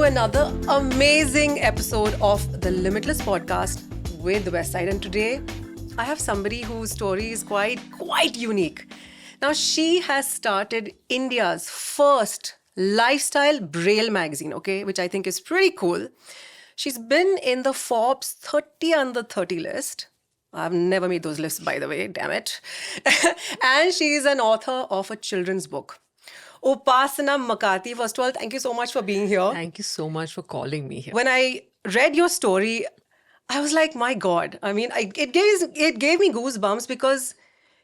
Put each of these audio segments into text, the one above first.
to another amazing episode of the Limitless podcast with Westside. And today, I have somebody whose story is quite unique. Now, she has started India's first lifestyle Braille magazine, okay, which I think is pretty cool. She's been in the Forbes 30 under 30 list. I've never made those lists, by the way, damn it. And she is an author of a children's book. Upasana Makati, first of all, thank you so much for being here. Thank you so much for calling me here. When I read your story, I was like, my God. I mean, it gave me goosebumps because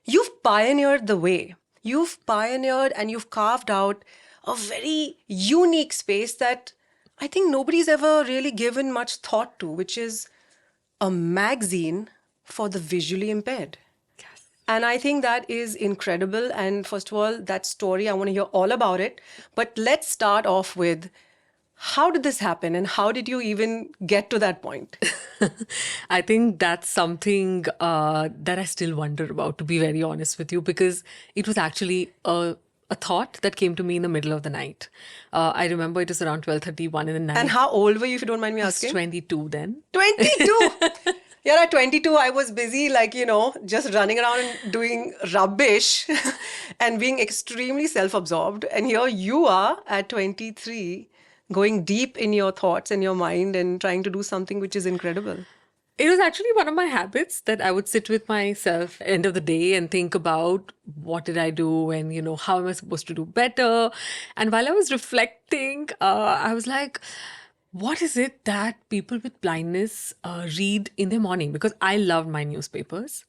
you've pioneered the way. You've pioneered and you've carved out a very unique space that I think nobody's ever really given much thought to, which is a magazine for the visually impaired. Yes. And I think that is incredible. And first of all, that story, I want to hear all about it. But let's start off with, how did this happen and how did you even get to that point? I think that's something that I still wonder about, to be very honest with you, because it was actually a thought that came to me in the middle of the night. I remember it was around 12:31 in the night. And how old were you, if you don't mind me I was asking? 22 then. 22! Yeah, at 22, I was busy, just running around and doing rubbish and being extremely self-absorbed. And here you are at 23, going deep in your thoughts and your mind and trying to do something which is incredible. It was actually one of my habits that I would sit with myself end of the day and think about what did I do and, how am I supposed to do better? And while I was reflecting, I was like, what is it that people with blindness read in the morning? Because I loved my newspapers.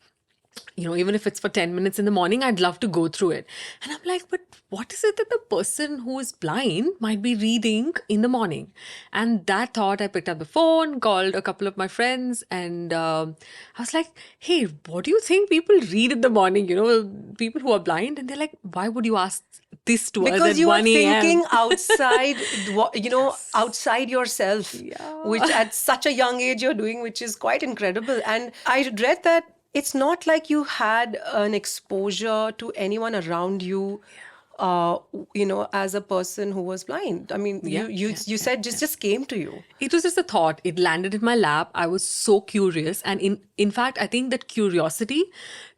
Even if it's for 10 minutes in the morning, I'd love to go through it. And I'm like, but what is it that the person who is blind might be reading in the morning? And that thought, I picked up the phone, called a couple of my friends, and I was like, hey, what do you think people read in the morning? People who are blind. And they're like, why would you ask this to us at 1 a.m.? Because you are thinking outside, outside yourself, which at such a young age you're doing, which is quite incredible. And I read that it's not like you had an exposure to anyone around you, as a person who was blind. I mean, you said just came to you. It was just a thought. It landed in my lap. I was so curious. And in fact, I think that curiosity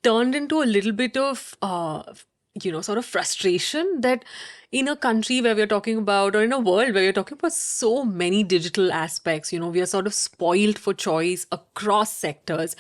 turned into a little bit of, sort of frustration that in a country where we're talking about, or in a world where we're talking about so many digital aspects, we are sort of spoiled for choice across sectors.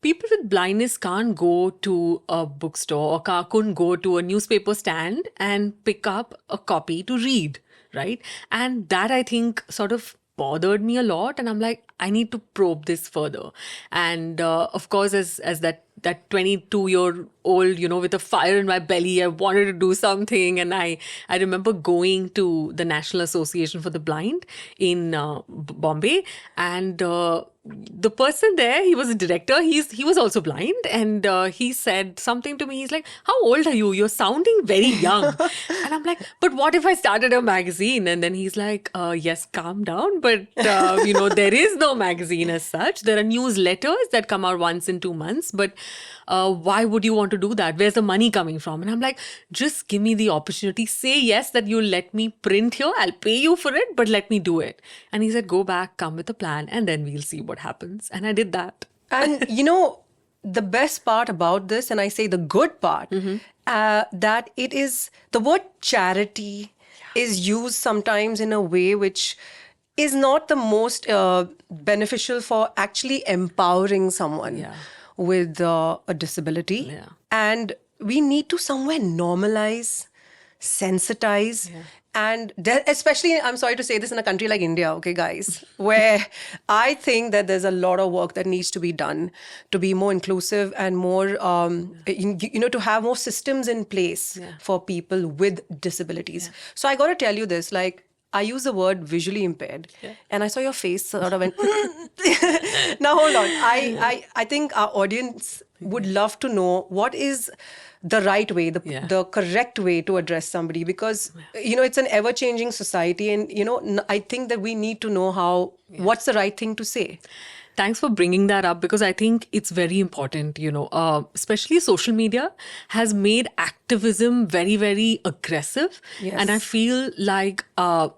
People with blindness can't go to a bookstore or couldn't go to a newspaper stand and pick up a copy to read, right? And that, I think, sort of bothered me a lot. And I'm like, I need to probe this further. And of course, as that 22-year-old, with a fire in my belly, I wanted to do something. And I remember going to the National Association for the Blind in Bombay. And the person there, he was a director. He was also blind. And he said something to me. He's like, how old are you? You're sounding very young. And I'm like, but what if I started a magazine? And then he's like, yes, calm down. But, there is no magazine as such. There are newsletters that come out once in 2 months. But why would you want to do that? Where's the money coming from? And I'm like, just give me the opportunity. Say yes, that you'll let me print here. I'll pay you for it, but let me do it. And he said, go back, come with a plan, and then we'll see what happens. And I did that. And the best part about this, and I say the good part, that it is, the word charity is used sometimes in a way which is not the most beneficial for actually empowering someone with a disability. Yeah. And we need to somewhere normalize, sensitize, and especially, I'm sorry to say this, in a country like India, okay, guys, where I think that there's a lot of work that needs to be done to be more inclusive and more, to have more systems in place for people with disabilities. Yeah. So I got to tell you this, I use the word visually impaired, and I saw your face sort of went. Now hold on. I think our audience would love to know what is the right way, the correct way to address somebody, because it's an ever-changing society, and I think that we need to know what's the right thing to say. Thanks for bringing that up because I think it's very important, especially social media has made activism very, very aggressive. Yes. And I feel like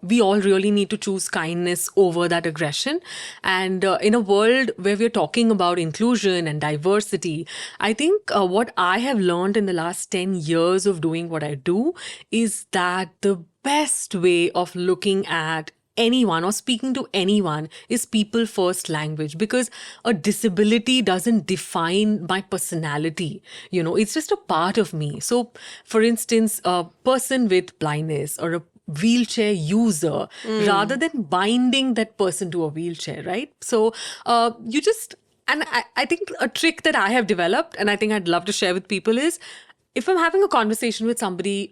we all really need to choose kindness over that aggression. And in a world where we're talking about inclusion and diversity, I think what I have learned in the last 10 years of doing what I do is that the best way of looking at anyone or speaking to anyone is people first language, because a disability doesn't define my personality. It's just a part of me. So for instance, a person with blindness or a wheelchair user, rather than binding that person to a wheelchair, right? So you just, and I think a trick that I have developed and I think I'd love to share with people is, if I'm having a conversation with somebody,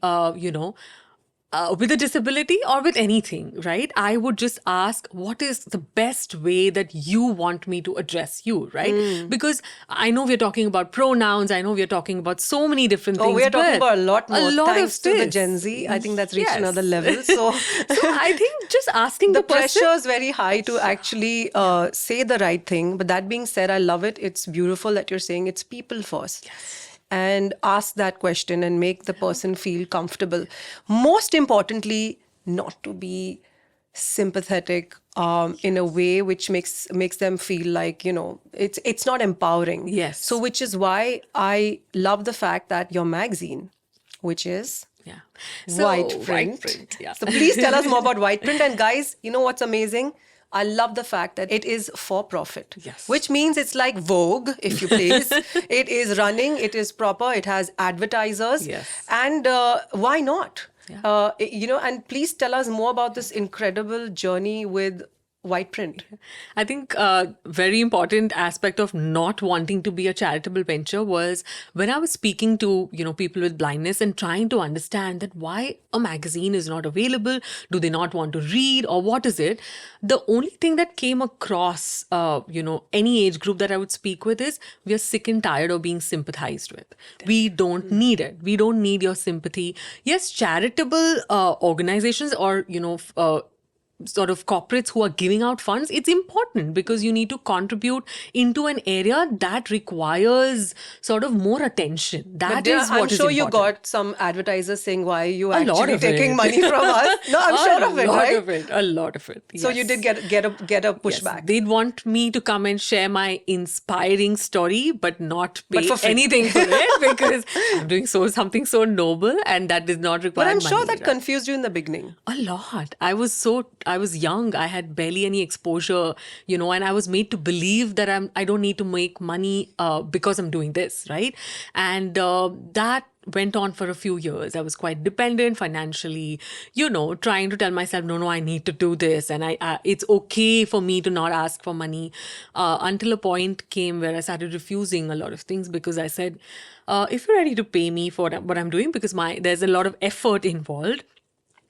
with a disability or with anything, right? I would just ask, what is the best way that you want me to address you, right? Because I know we're talking about pronouns. I know we're talking about so many different things. We're talking about a lot more. A lot Thanks of to the this. Gen Z. I think that's reached Yes. another level. So I think just asking the person. pressure is very high to actually say the right thing. But that being said, I love it. It's beautiful that you're saying it's people first. Yes. And ask that question and make the person feel comfortable. Most importantly, not to be sympathetic in a way which makes them feel like, it's not empowering. Yes. So which is why I love the fact that your magazine, which is Yeah. white print. Yeah. So please tell us more about white print. And guys, you know what's amazing? I love the fact that it is for profit. Yes. Which means it's like Vogue, if you please. It is running, it is proper, it has advertisers. Yes. And why not? Yeah. And please tell us more about this incredible journey with white print. I think a very important aspect of not wanting to be a charitable venture was when I was speaking to, people with blindness and trying to understand that why a magazine is not available. Do they not want to read, or what is it? The only thing that came across, any age group that I would speak with is, we are sick and tired of being sympathized with. We don't need it. We don't need your sympathy. Yes, charitable organizations or, sort of corporates who are giving out funds, it's important because you need to contribute into an area that requires sort of more attention. That is what I'm is sure you important. got some advertisers saying, why are you A lot actually of taking it. money from us? No, I'm sure of it, right? A lot of it. So you did get a pushback. Yes. They'd want me to come and share my inspiring story, but not pay for free. anything for it because I'm doing something so noble and that does not require But I'm money, sure that right? confused you in the beginning. A lot. I was young. I had barely any exposure, and I was made to believe that I don't need to make money because I'm doing this, right? And that went on for a few years. I was quite dependent financially, trying to tell myself, no, I need to do this. And it's okay for me to not ask for money until a point came where I started refusing a lot of things because I said, if you're ready to pay me for what I'm doing, because there's a lot of effort involved.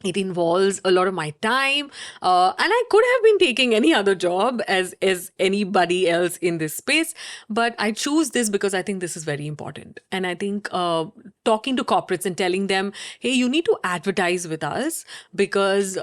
It involves a lot of my time, and I could have been taking any other job as anybody else in this space, but I choose this because I think this is very important. And I think talking to corporates and telling them, hey, you need to advertise with us because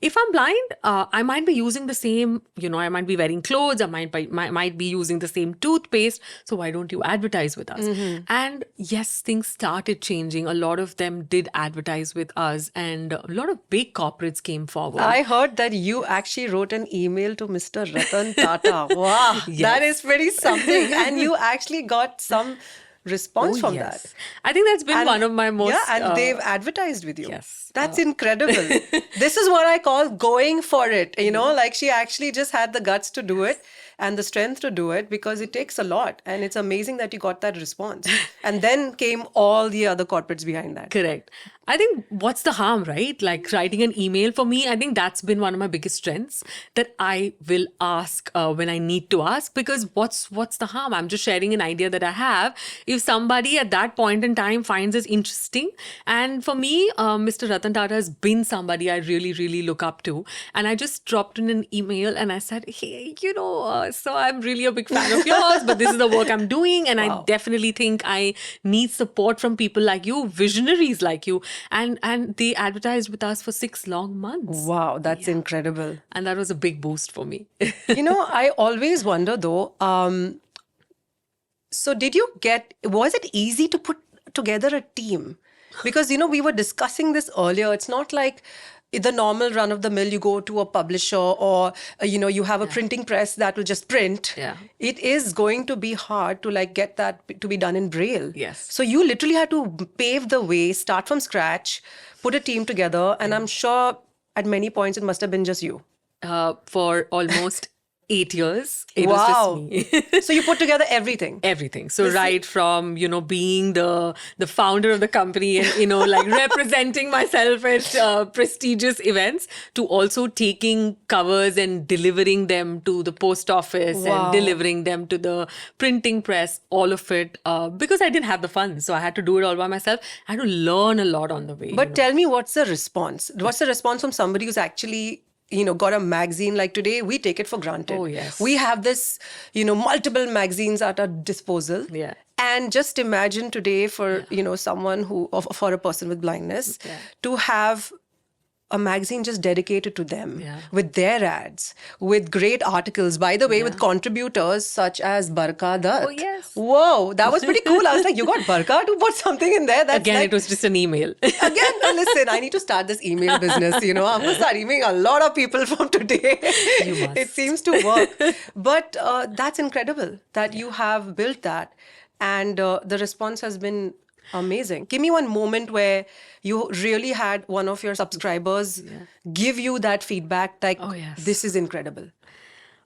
if I'm blind, I might be using the same, I might be wearing clothes, I might be using the same toothpaste, so why don't you advertise with us? Mm-hmm. And yes, things started changing. A lot of them did advertise with us, and a lot of big corporates came forward. I heard that you actually wrote an email to Mr. Ratan Tata. Wow, Yes. That is pretty something. And you actually got some response from yes. that. I think that's been one of my most... Yeah, and they've advertised with you. Yes. That's incredible. This is what I call going for it. Like she actually just had the guts to do it and the strength to do it because it takes a lot. And it's amazing that you got that response. And then came all the other corporates behind that. Correct. I think what's the harm, right? Like writing an email for me, I think that's been one of my biggest strengths, that I will ask when I need to ask, because what's the harm? I'm just sharing an idea that I have. If somebody at that point in time finds it interesting, and for me, Mr. Ratan Tata has been somebody I really, really look up to. And I just dropped in an email and I said, hey, so I'm really a big fan of yours, but this is the work I'm doing. And I definitely think I need support from people like you, visionaries like you. And they advertised with us for 6 long months. Wow, that's incredible. And that was a big boost for me. I always wonder though, so was it easy to put together a team? Because, we were discussing this earlier. It's not like the normal run of the mill, you go to a publisher or, you have a printing press that will just print. Yeah. It is going to be hard to get that to be done in Braille. Yes. So you literally had to pave the way, start from scratch, put a team together. And I'm sure at many points it must have been just you. For almost 8 years, it Wow. was just me. So you put together everything. Everything. So right from, being the founder of the company and, representing myself at prestigious events, to also taking covers and delivering them to the post office and delivering them to the printing press, all of it, because I didn't have the funds. So I had to do it all by myself. I had to learn a lot on the way. But tell me, what's the response? What's the response from somebody who's actually got a magazine? Like today, we take it for granted. Oh, yes. We have this, multiple magazines at our disposal. Yeah. And just imagine today for, someone for a person with blindness to have a magazine just dedicated to them with their ads, with great articles, by the way, with contributors such as Barka Dutt. Oh, yes. Whoa, that was pretty cool. I was like, you got Barka to put something in there? That's Again, it was just an email. Again, listen, I need to start this email business. I'm going to start emailing a lot of people from today. You must. It seems to work. But that's incredible that you have built that. And the response has been amazing. Give me one moment where you really had one of your subscribers give you that feedback like, this is incredible.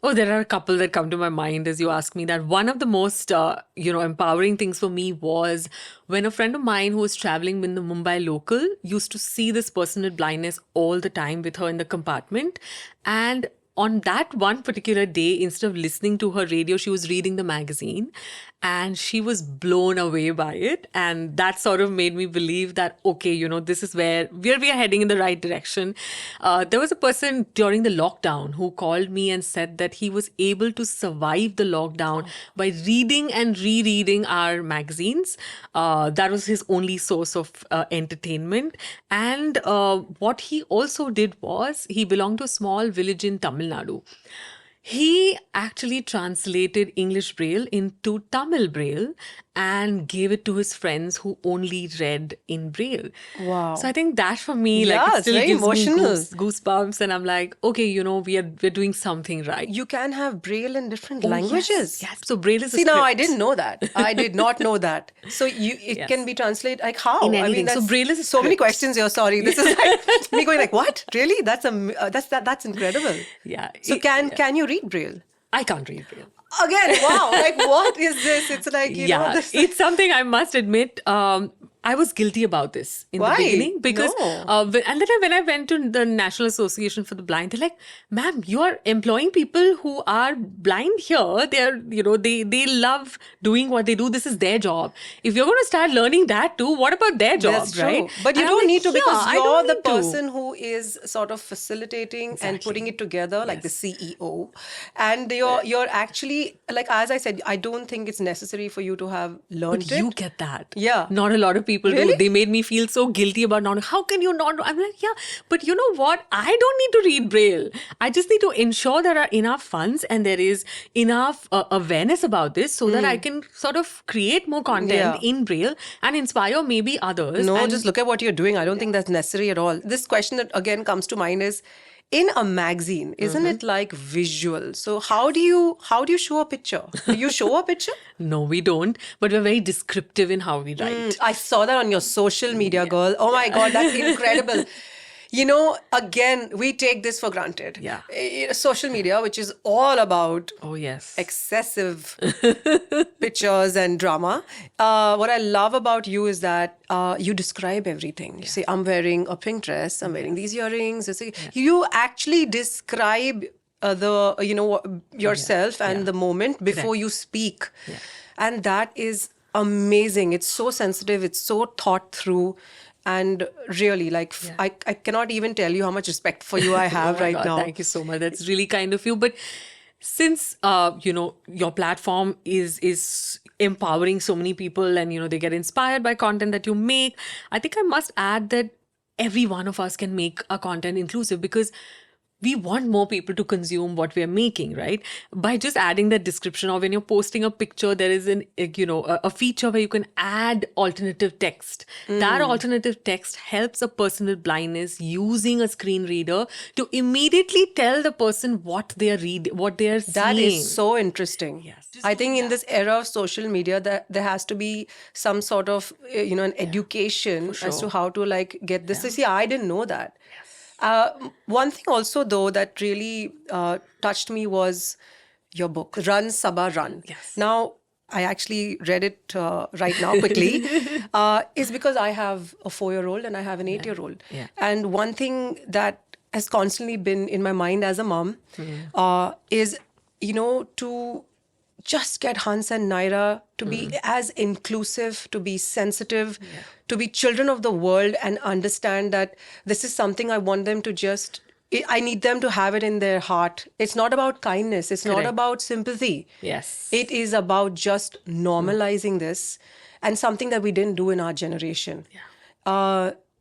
Oh, there are a couple that come to my mind as you ask me that. One of the most, empowering things for me was when a friend of mine who was traveling in the Mumbai local used to see this person with blindness all the time with her in the compartment. And on that one particular day, instead of listening to her radio, she was reading the magazine and she was blown away by it. And that sort of made me believe that, okay, this is where we are heading in the right direction. There was a person during the lockdown who called me and said that he was able to survive the lockdown by reading and rereading our magazines. That was his only source of entertainment. And what he also did was, he belonged to a small village in Tamil Nadu. He actually translated English Braille into Tamil Braille and gave it to his friends who only read in Braille. Wow. So I think that for me, it still very gives emotional. me goosebumps. And I'm like, okay, we're doing something right. You can have Braille in different languages. Yes. So Braille is a See, now script. I didn't know that. I did not know that. So it can be translated like how? In anything. that's So Braille is a so many script. questions here. Sorry, this is like me going like, what? Really? That's incredible. Yeah. So can you read Braille? I can't read Braille. Again, wow! Like, what is this? It's like it's something I must admit. I was guilty about this in Why? the beginning because, No. and then when I went to the National Association for the Blind, they're like, "Ma'am, you are employing people who are blind here. They're, they love doing what they do. This is their job. If you're going to start learning that too, what about their job, That's true. right?" But you And I'm don't like, need to, because I you're don't the need to. person who is sort of facilitating and putting it together, like the CEO. And you're actually, like, as I said, I don't think it's necessary for you to have learned But it. you get that. Yeah. Not a lot of people Really? do. They made me feel so guilty about not. How can you not? I'm like, yeah, but you know what? I don't need to read Braille. I just need to ensure there are enough funds and there is enough awareness about this so that I can sort of create more content in Braille and inspire maybe others. No, And just look at what you're doing. I don't think that's necessary at all. This question that again comes to mind is, in a magazine, isn't it like visual? So how do you show a picture? Do you show a picture? No, we don't. But we're very descriptive in how we write. I saw that on your social media, girl. Oh my God, that's incredible. Again, we take this for granted. Yeah. Social media, which is all about Oh, yes. excessive pictures and drama. What I love about you is that you describe everything. You say, I'm wearing a pink dress, I'm wearing these earrings. You actually describe yourself and the moment before you speak. Yeah. And that is amazing. It's so sensitive. It's so thought through. And really, I cannot even tell you how much respect for you I have Oh my right God, now. Thank you so much. That's really kind of you. But since your platform is empowering so many people, and they get inspired by content that you make, I think I must add that every one of us can make our content inclusive, because we want more people to consume what we are making, right? By just adding that description, or when you're posting a picture, there is a feature where you can add alternative text. That alternative text helps a person with blindness using a screen reader to immediately tell the person what they are what they are seeing. That is so interesting. Yes. I think in this era of social media, that there has to be some sort of, an education as to how to get this. See, I didn't know that. One thing also, though, that really touched me was your book, Run, Saba Run. Yes. Now, I actually read it right now quickly, is because I have a 4-year-old and I have an 8-year-old. Yeah. And one thing that has constantly been in my mind as a mom is, to just get Hans and Naira to be as inclusive, to be sensitive, to be children of the world, and understand that this is something I want them to I need them to have it in their heart. It's not about kindness. It's not about sympathy. Yes. It is about just normalizing this, and something that we didn't do in our generation.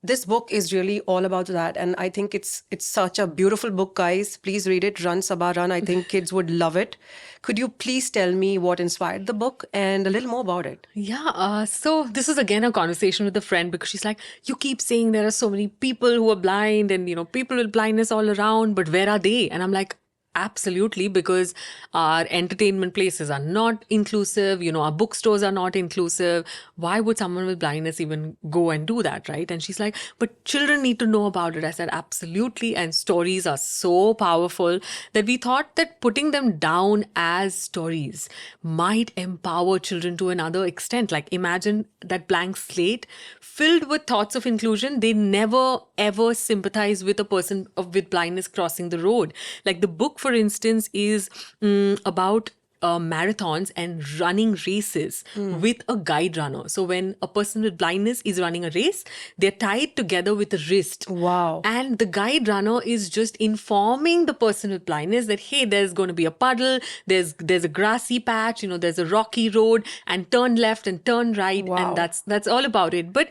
This book is really all about that, and I think it's such a beautiful book, guys. Please read it, Run, Saba Run. I think kids would love it. Could you please tell me what inspired the book and a little more about it? Yeah, so this is again a conversation with a friend, because she's like, you keep saying there are so many people who are blind and, people with blindness all around, but where are they? And I'm like, absolutely, because our entertainment places are not inclusive, our bookstores are not inclusive. Why would someone with blindness even go and do that, right? And she's like, but children need to know about it. I said, absolutely. And stories are so powerful that we thought that putting them down as stories might empower children to another extent. Like, imagine that blank slate filled with thoughts of inclusion. They never ever sympathize with a person with blindness crossing the road. Like, the book, for instance, is about marathons and running races with a guide runner. So when a person with blindness is running a race, they're tied together with a wrist. Wow. And the guide runner is just informing the person with blindness that, hey, there's going to be a puddle, there's a grassy patch, there's a rocky road, and turn left and turn right. Wow. And that's all about it. But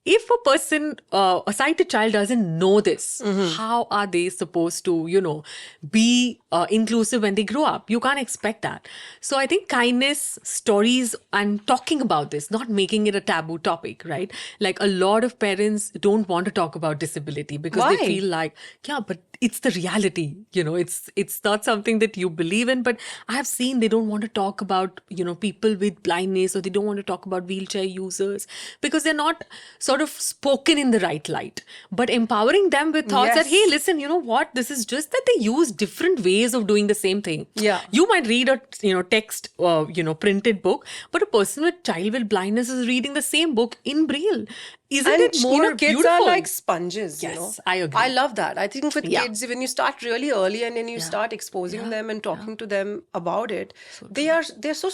if a person, a sighted child, doesn't know this, how are they supposed to, be inclusive when they grow up? You can't expect that. So I think kindness, stories, and talking about this, not making it a taboo topic, right? Like, a lot of parents don't want to talk about disability because Why? they feel like, yeah, but it's the reality, it's not something that you believe in. But I have seen they don't want to talk about, people with blindness, or they don't want to talk about wheelchair users, because they're not sort of spoken in the right light. But empowering them with thoughts that, hey, listen, you know what, this is just that they use different ways of doing the same thing. Yeah. You might read a text printed book, but a person with child with blindness is reading the same book in Braille. Isn't it more kids beautiful? are like sponges. Yes, I agree. I love that. I think with kids, when you start really early and then you start exposing them and talking to them about it, they're so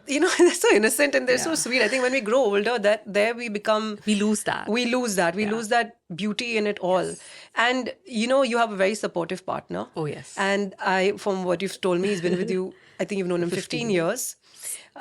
innocent and they're so sweet. I think when we grow older, we lose that. We lose that beauty in it all. And you have a very supportive partner. Oh yes. And from what you've told me, he's been with you, I think you've known him 15 years.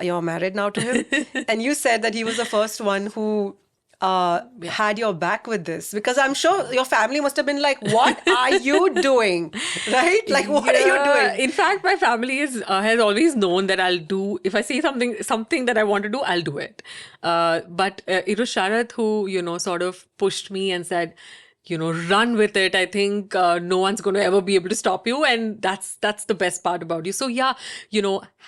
You're married now to him. And you said that he was the first one who had your back with this, because I'm sure your family must have been like, what are you doing? Right? Like, what are you doing? In fact, my family has always known that I'll do, if I see something that I want to do, I'll do it. But it was Sharath who, sort of pushed me and said, run with it. I think no one's going to ever be able to stop you. And that's the best part about you. So yeah,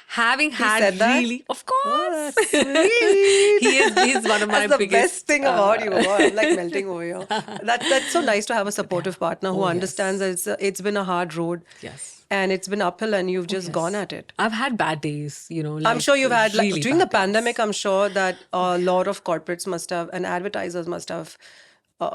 having had really, of course, oh, that's sweet. he's one of my that's the biggest. Best thing about you. Oh, I'm like melting over here. That's so nice to have a supportive partner who understands that it's been a hard road. Yes. And it's been uphill and you've just gone at it. I've had bad days, I'm sure you've had, really during the bad days. pandemic, I'm sure that a lot of corporates must have, and advertisers must have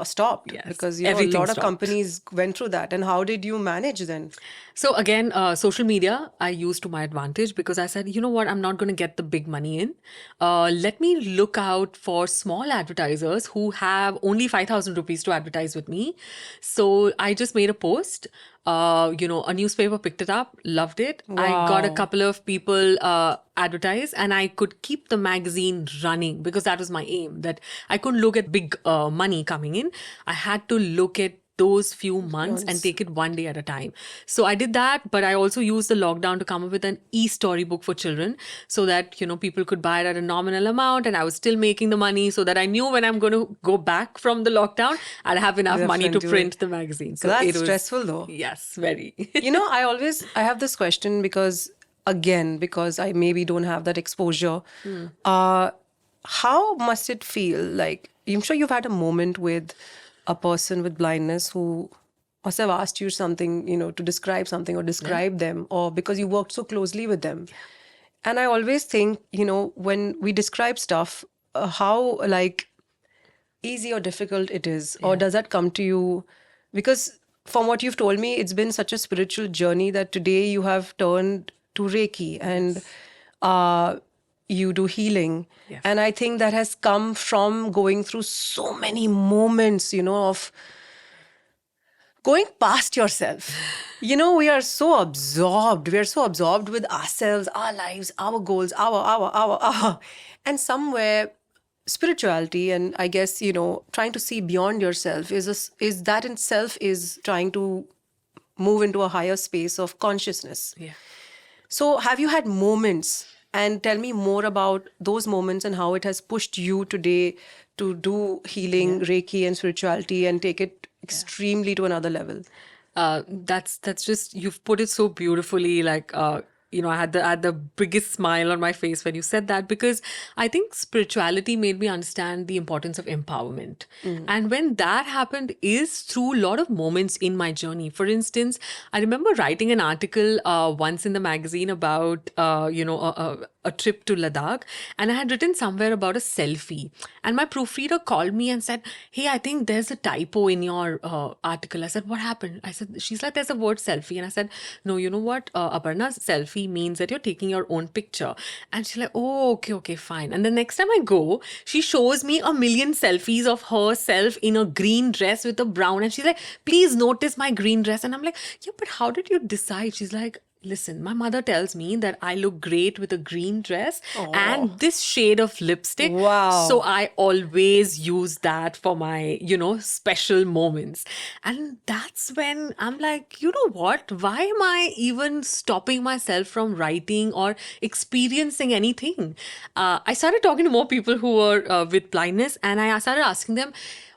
stopped, because a lot of companies went through that. And how did you manage then? So again, social media I used to my advantage, because I said, you know what, I'm not going to get the big money in. Let me look out for small advertisers who have only 5,000 rupees to advertise with me. So I just made a post a newspaper picked it up, loved it. I got a Wow. couple of people advertise, and I could keep the magazine running because that was my aim, that I couldn't look at big money coming in. I had to look at those few months and take it one day at a time. So I did that, but I also used the lockdown to come up with an e-storybook for children so that, people could buy it at a nominal amount and I was still making the money, so that I knew when I'm going to go back from the lockdown, I'd have enough With a money to friend to print the magazine. So That's it was stressful though. Yes, very. I have this question because I maybe don't have that exposure. How must it feel? Like, I'm sure you've had a moment with a person with blindness who must have asked you something, to describe something or describe them, or because you worked so closely with them. And I always think, when we describe stuff, how like easy or difficult it is, or does that come to you? Because from what you've told me, it's been such a spiritual journey that today you have turned to Reiki and you do healing. Yes. And I think that has come from going through so many moments, of going past yourself. We are so absorbed. We are so absorbed with ourselves, our lives, our goals, our. And somewhere spirituality and I guess, trying to see beyond yourself is that in itself is trying to move into a higher space of consciousness. Yeah. So have you had moments, and tell me more about those moments and how it has pushed you today to do healing, Reiki and spirituality and take it extremely to another level? That's just, you've put it so beautifully. Like, I had the biggest smile on my face when you said that, because I think spirituality made me understand the importance of empowerment. And when that happened is through a lot of moments in my journey. For instance, I remember writing an article once in the magazine about, a trip to Ladakh, and I had written somewhere about a selfie. And my proofreader called me and said, "Hey, I think there's a typo in your article." I said, "What happened?" She's like, "There's a word selfie." And I said, "No, you know what? Aparna, selfie means that you're taking your own picture." And she's like, "Oh, okay, fine." And the next time I go, she shows me a million selfies of herself in a green dress with a brown. And she's like, "Please notice my green dress." And I'm like, "Yeah, but how did you decide?" She's like, "Listen, my mother tells me that I look great with a green dress and this shade of lipstick. Wow. So I always use that for my, special moments." And that's when I'm like, you know what? Why am I even stopping myself from writing or experiencing anything? I started talking to more people who were with blindness, and I started asking them,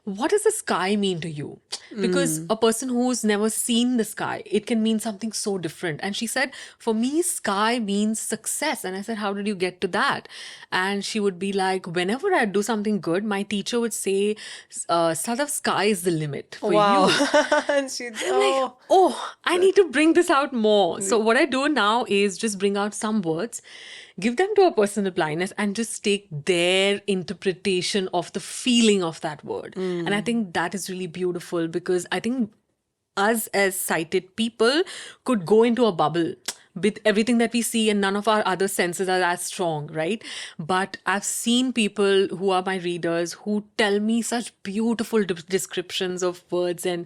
what does the sky mean to you? Because a person who's never seen the sky, it can mean something so different. And she said, for me, sky means success. And I said, how did you get to that? And she would be like, whenever I do something good, my teacher would say, Sada, sky is the limit for Wow. you. And she, I'm like, oh, I need to bring this out more. So what I do now is just bring out some words, give them to a person with blindness, and just take their interpretation of the feeling of that word. And I think that is really beautiful, because I think us as sighted people could go into a bubble with everything that we see, and none of our other senses are as strong, right? But I've seen people who are my readers who tell me such beautiful descriptions of words, and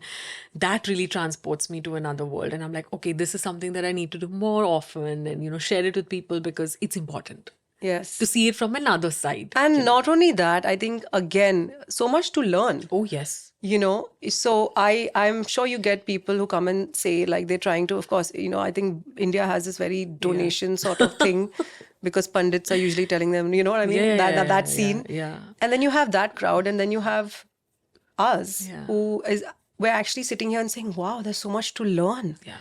that really transports me to another world. And I'm like, okay, this is something that I need to do more often, and share it with people, because it's important yes, to see it from another side. and not only that, I think again, so much to learn. Oh, yes. So I'm sure you get people who come and say, like, they're trying to, of course, I think India has this very donation sort of thing, because pundits are usually telling them, you know what I mean? That scene. Yeah. And then you have that crowd, and then you have us Yeah. we're actually sitting here and saying, wow, there's so much to learn. Yeah.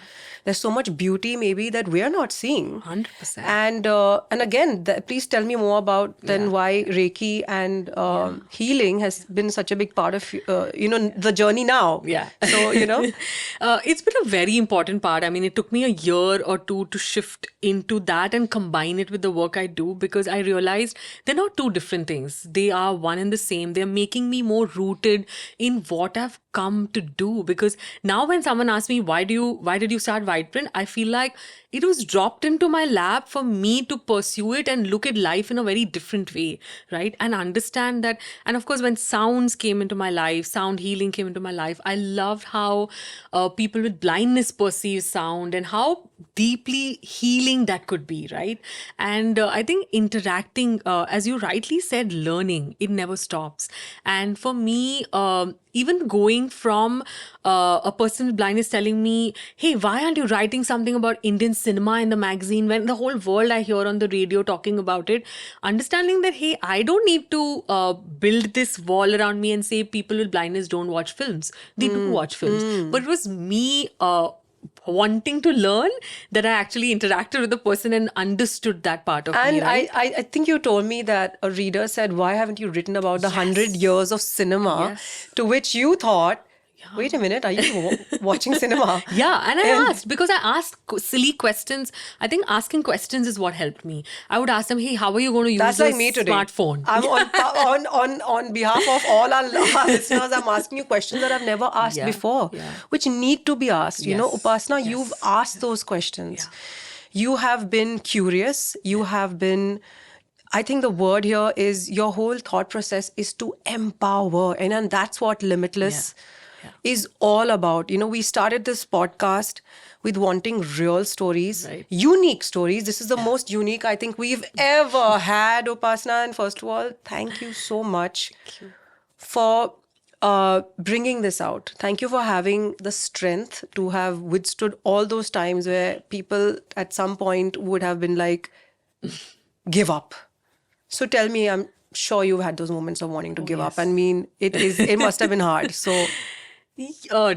There's so much beauty maybe that we're not seeing. 100%. And again, please tell me more about then why Reiki and healing has been such a big part of the journey now. Yeah. So it's been a very important part. I mean, it took me a year or two to shift into that and combine it with the work I do, because I realized they're not two different things. They are one and the same. They're making me more rooted in what I've come to do. Because now when someone asks me, why did you start White Print? I feel like it was dropped into my lap for me to pursue it and look at life in a very different way, right? And understand that. And of course, when sounds came into my life, sound healing came into my life, I loved how people with blindness perceive sound and how deeply healing that could be, right? And I think interacting, as you rightly said, learning, it never stops. And for me, even going from a person with blindness telling me, hey, why aren't you writing something about Indian cinema in the magazine when the whole world I hear on the radio talking about it, understanding that, hey, I don't need to build this wall around me and say people with blindness don't watch films. They do watch films. But it was me wanting to learn that I actually interacted with the person and understood that part of And me, right? I think you told me that a reader said, why haven't you written about the 100 years of cinema? Yes. To which you thought, wait a minute, are you watching cinema? Yeah, and I asked, because I asked silly questions. I think asking questions is what helped me. I would ask them, hey, how are you going to use That's a like me today. smartphone? I'm on behalf of all our listeners, I'm asking you questions that I've never asked before, which need to be asked. You know, Yes. Upasana, you've asked those questions. You have been curious. You have been... I think the word here is your whole thought process is to empower. And that's what Limitless is all about. You know, we started this podcast with wanting real stories, unique stories. This is the most unique I think we've ever had, Upasana. And first of all, thank you so much for bringing this out. Thank you for having the strength to have withstood all those times where people at some point would have been like, give up. So tell me, I'm sure you've had those moments of wanting to give up. I mean, it must have been hard. So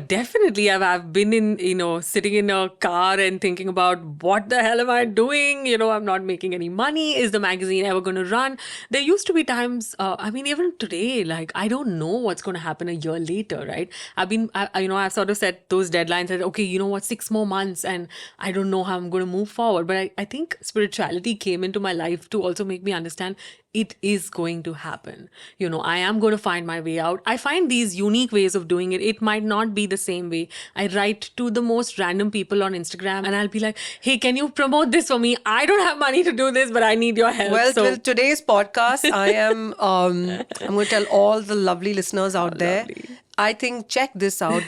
Definitely. I've been in, sitting in a car and thinking about what the hell am I doing? I'm not making any money. Is the magazine ever going to run? There used to be times, even today, like, I don't know what's going to happen a year later, right? I've sort of set those deadlines that, okay, you know what, 6 more months and I don't know how I'm going to move forward. But I think spirituality came into my life to also make me understand it is going to happen. I am going to find my way out. I find these unique ways of doing it. It might not be the same way. I write to the most random people on Instagram and I'll be like, hey, can you promote this for me? I don't have money to do this, but I need your help. Well, till today's podcast, I'm going to tell all the lovely listeners out there. Lovely. I think check this out.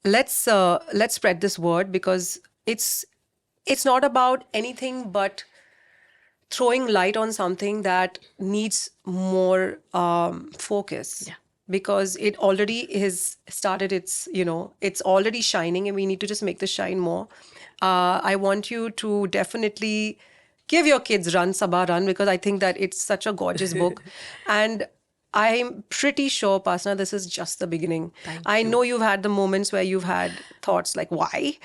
Let's spread this word, because it's not about anything but throwing light on something that needs more focus. Yeah. Because it already has started it's already shining and we need to just make this shine more. I want you to definitely give your kids Saba Run, because I think that it's such a gorgeous book. And I'm pretty sure, Upasana, this is just the beginning. I know you've had the moments where you've had thoughts like, why?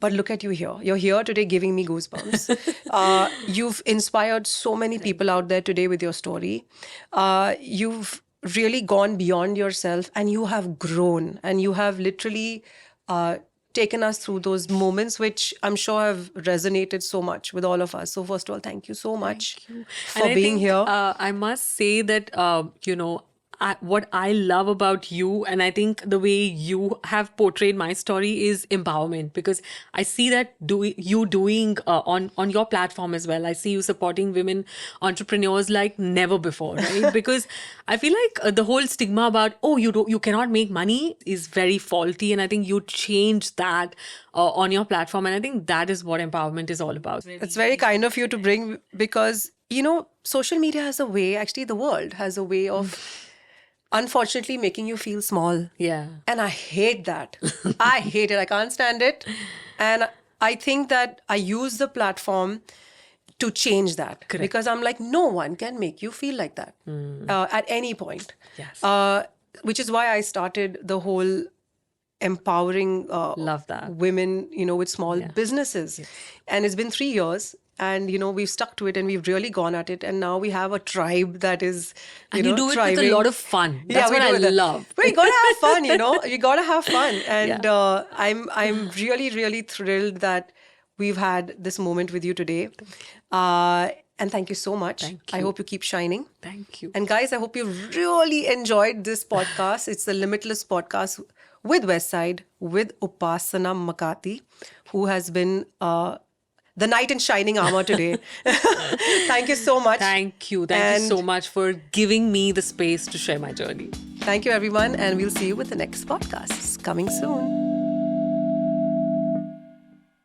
But look at you here. You're here today giving me goosebumps. You've inspired so many people out there today with your story. You've really gone beyond yourself and you have grown and you have literally taken us through those moments which I'm sure have resonated so much with all of us. So first of all, thank you so much for being here. I must say that, what I love about you, and I think the way you have portrayed my story, is empowerment, because I see that you doing on your platform as well. I see you supporting women entrepreneurs like never before, right? Because I feel like the whole stigma about, you cannot make money is very faulty, and I think you changed that on your platform, and I think that is what empowerment is all about. It's very kind of you to bring, because social media has a way, actually the world has a way of unfortunately making you feel small. Yeah. And I hate that. I hate it. I can't stand it. And I think that I use the platform to change that. Correct. Because I'm like, no one can make you feel like that at any point. Yes. Which is why I started the whole empowering Love that. women, with small businesses. Yes. And it's been 3 years. And, we've stuck to it and we've really gone at it. And now we have a tribe that is, and you do it thriving. with a lot of fun. That's what I love. We got to have fun, You got to have fun. And I'm really, really thrilled that we've had this moment with you today. And thank you so much. Thank I you. hope you keep shining. Thank you. And guys, I hope you really enjoyed this podcast. It's the Limitless podcast with Westside, with Upasana Makati, who has been the knight in shining armor today. Thank you so much. Thank you. Thank you so much for giving me the space to share my journey. Thank you, everyone. And we'll see you with the next podcast coming soon.